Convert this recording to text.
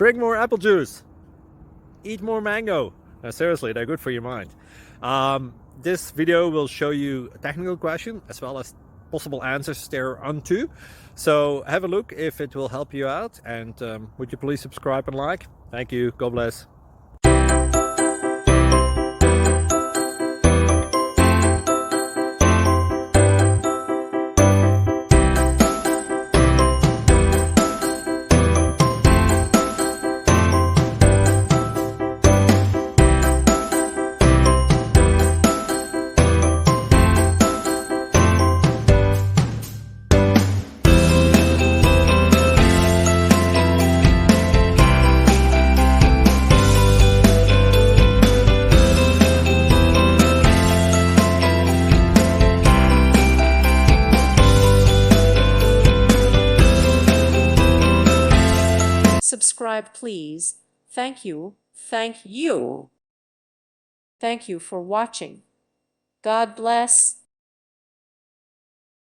Drink more apple juice. Eat more mango. No, seriously, they're good for your mind. This video will show you a technical question as well as possible answers thereunto. So have a look if it will help you out, and would you please subscribe and like? Thank you. God bless. Subscribe, please. Thank you. Thank you. Thank you for watching. God bless.